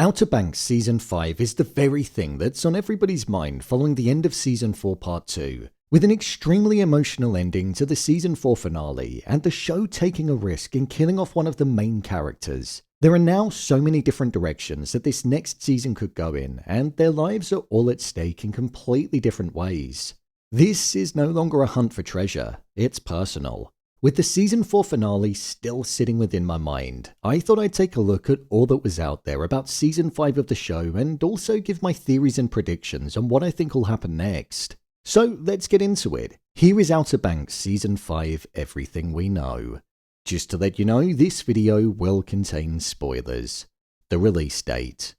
Outer Banks Season 5 is the very thing that's on everybody's mind following the end of Season 4 Part 2, with an extremely emotional ending to the Season 4 finale and the show taking a risk in killing off one of the main characters. There are now so many different directions that this next season could go in, and their lives are all at stake in completely different ways. This is no longer a hunt for treasure, it's personal. With the Season 4 finale still sitting within my mind, I thought I'd take a look at all that was out there about Season 5 of the show and also give my theories and predictions on what I think will happen next. So let's get into it. Here is Outer Banks Season 5 Everything We Know. Just to let you know, this video will contain spoilers. The release date.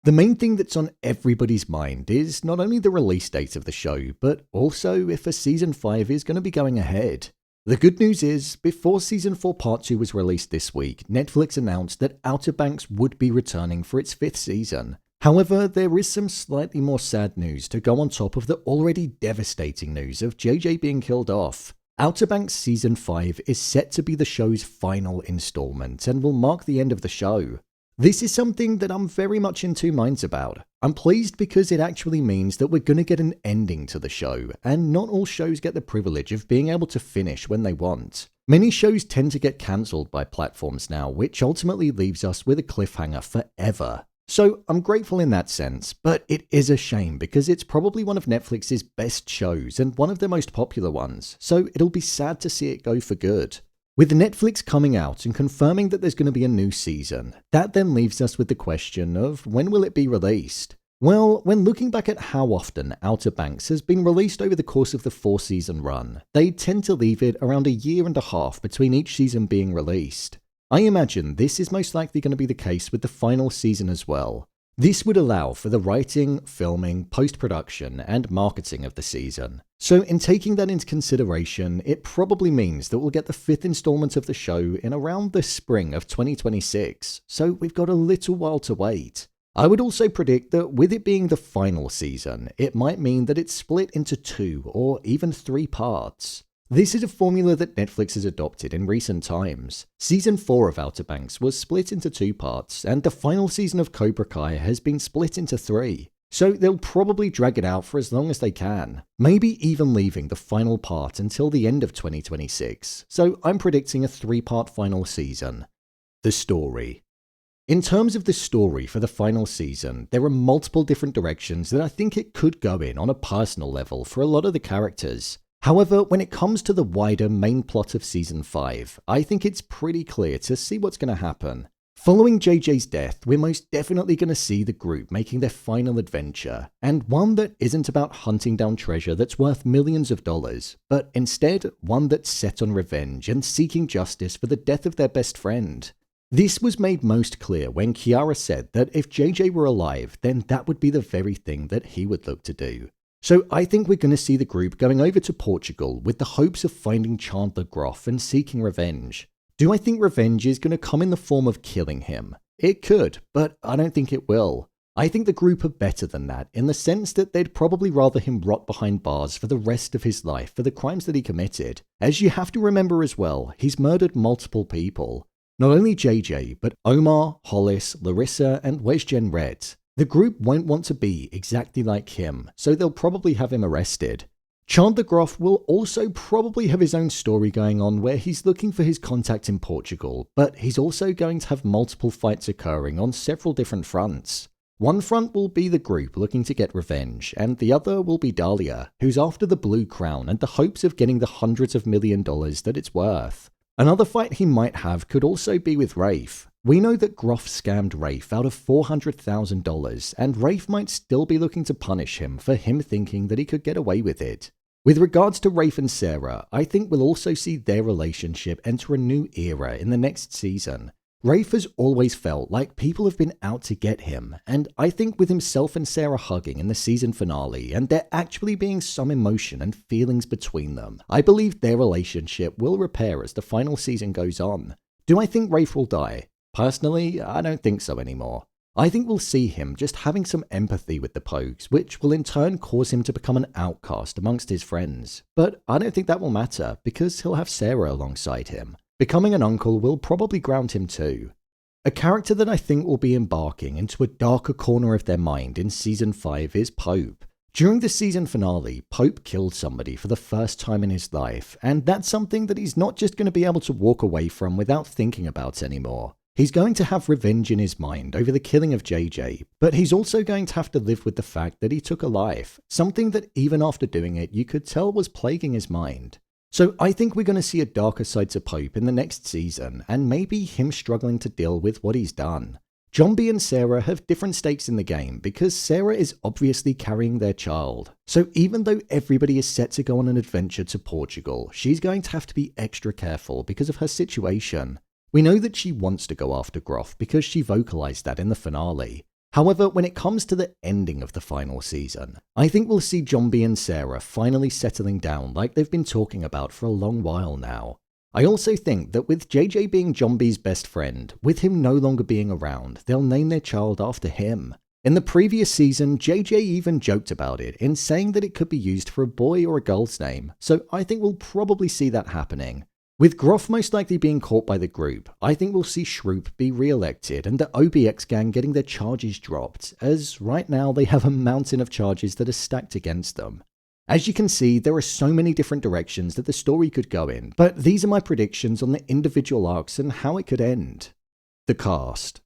The main thing that's on everybody's mind is not only the release date of the show, but also if a Season 5 is going to be going ahead. The good news is, before Season 4 Part 2 was released this week, Netflix announced that Outer Banks would be returning for its 5th season. However, there is some slightly more sad news to go on top of the already devastating news of JJ being killed off. Outer Banks Season 5 is set to be the show's final installment and will mark the end of the show. This is something that I'm very much in two minds about. I'm pleased because it actually means that we're going to get an ending to the show, and not all shows get the privilege of being able to finish when they want. Many shows tend to get cancelled by platforms now, which ultimately leaves us with a cliffhanger forever. So I'm grateful in that sense, but it is a shame because it's probably one of Netflix's best shows and one of their most popular ones, so it'll be sad to see it go for good. With Netflix coming out and confirming that there's going to be a new season, that then leaves us with the question of when will it be released? Well, when looking back at how often Outer Banks has been released over the course of the 4-season run, they tend to leave it around a year and a half between each season being released. I imagine this is most likely going to be the case with the final season as well. This would allow for the writing, filming, post-production, and marketing of the season. So in taking that into consideration, it probably means that we'll get the 5th installment of the show in around the spring of 2026, so we've got a little while to wait. I would also predict that with it being the final season, it might mean that it's split into 2 or even 3 parts. This is a formula that Netflix has adopted in recent times. Season 4 of Outer Banks was split into 2 parts, and the final season of Cobra Kai has been split into 3. So they'll probably drag it out for as long as they can, maybe even leaving the final part until the end of 2026. So I'm predicting a 3-part final season. The story. In terms of the story for the final season, there are multiple different directions that I think it could go in on a personal level for a lot of the characters. However, when it comes to the wider main plot of Season 5, I think it's pretty clear to see what's going to happen. Following JJ's death, we're most definitely going to see the group making their final adventure, and one that isn't about hunting down treasure that's worth millions of dollars, but instead one that's set on revenge and seeking justice for the death of their best friend. This was made most clear when Kiara said that if JJ were alive, then that would be the very thing that he would look to do. So I think we're going to see the group going over to Portugal with the hopes of finding Chandler Groff and seeking revenge. Do I think revenge is going to come in the form of killing him? It could, but I don't think it will. I think the group are better than that in the sense that they'd probably rather him rot behind bars for the rest of his life for the crimes that he committed. As you have to remember as well, he's murdered multiple people. Not only JJ, but Omar, Hollis, Larissa, and Wesgen Red. The group won't want to be exactly like him, so they'll probably have him arrested. Chandler Groff will also probably have his own story going on where he's looking for his contact in Portugal, but he's also going to have multiple fights occurring on several different fronts. One front will be the group looking to get revenge, and the other will be Dahlia, who's after the Blue Crown and the hopes of getting the hundreds of million dollars that it's worth. Another fight he might have could also be with Rafe. We know that Groff scammed Rafe out of $400,000, and Rafe might still be looking to punish him for him thinking that he could get away with it. With regards to Rafe and Sarah, I think we'll also see their relationship enter a new era in the next season. Rafe has always felt like people have been out to get him, and I think with himself and Sarah hugging in the season finale and there actually being some emotion and feelings between them, I believe their relationship will repair as the final season goes on. Do I think Rafe will die? Personally, I don't think so anymore. I think we'll see him just having some empathy with the Pogues, which will in turn cause him to become an outcast amongst his friends. But I don't think that will matter, because he'll have Sarah alongside him. Becoming an uncle will probably ground him too. A character that I think will be embarking into a darker corner of their mind in Season 5 is Pope. During the season finale, Pope killed somebody for the first time in his life, and that's something that he's not just going to be able to walk away from without thinking about anymore. He's going to have revenge in his mind over the killing of JJ, but he's also going to have to live with the fact that he took a life, something that even after doing it you could tell was plaguing his mind. So I think we're going to see a darker side to Pope in the next season, and maybe him struggling to deal with what he's done. John B and Sarah have different stakes in the game because Sarah is obviously carrying their child. So even though everybody is set to go on an adventure to Portugal, she's going to have to be extra careful because of her situation. We know that she wants to go after Groff because she vocalized that in the finale. However, when it comes to the ending of the final season, I think we'll see John B and Sarah finally settling down like they've been talking about for a long while now. I also think that with JJ being John B's best friend, with him no longer being around, they'll name their child after him. In the previous season, JJ even joked about it in saying that it could be used for a boy or a girl's name, so I think we'll probably see that happening. With Groff most likely being caught by the group, I think we'll see Shroop be re-elected and the OBX gang getting their charges dropped, as right now they have a mountain of charges that are stacked against them. As you can see, there are so many different directions that the story could go in, but these are my predictions on the individual arcs and how it could end. The cast.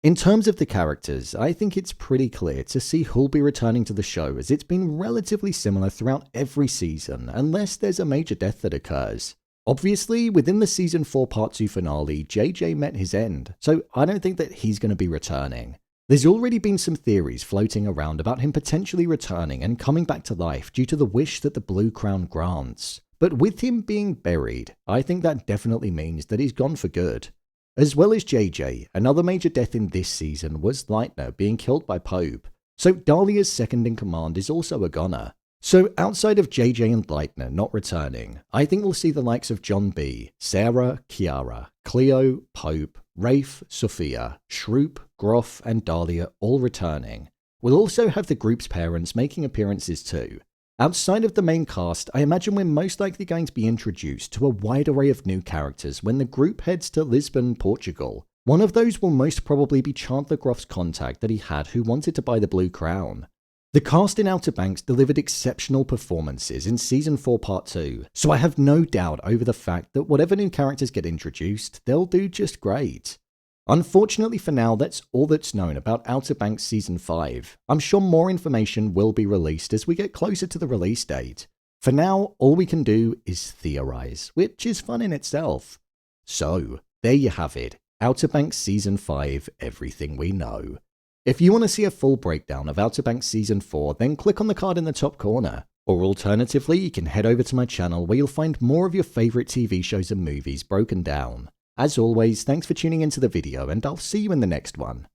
In terms of the characters, I think it's pretty clear to see who'll be returning to the show, as it's been relatively similar throughout every season, unless there's a major death that occurs. Obviously, within the Season 4 Part 2 finale, JJ met his end, so I don't think that he's going to be returning. There's already been some theories floating around about him potentially returning and coming back to life due to the wish that the Blue Crown grants. But with him being buried, I think that definitely means that he's gone for good. As well as JJ, another major death in this season was Leitner being killed by Pope, so Dahlia's second in command is also a goner. So outside of JJ and Leitner not returning, I think we'll see the likes of John B, Sarah, Kiara, Cleo, Pope, Rafe, Sophia, Shroop, Groff and Dahlia all returning. We'll also have the group's parents making appearances too. Outside of the main cast, I imagine we're most likely going to be introduced to a wide array of new characters when the group heads to Lisbon, Portugal. One of those will most probably be Chandler Groff's contact that he had who wanted to buy the Blue Crown. The cast in Outer Banks delivered exceptional performances in Season 4 Part 2, so I have no doubt over the fact that whatever new characters get introduced, they'll do just great. Unfortunately for now, that's all that's known about Outer Banks Season 5. I'm sure more information will be released as we get closer to the release date. For now, all we can do is theorize, which is fun in itself. So, there you have it, Outer Banks Season 5, everything we know. If you want to see a full breakdown of Outer Banks Season 4, then click on the card in the top corner. Or alternatively, you can head over to my channel where you'll find more of your favourite TV shows and movies broken down. As always, thanks for tuning into the video and I'll see you in the next one.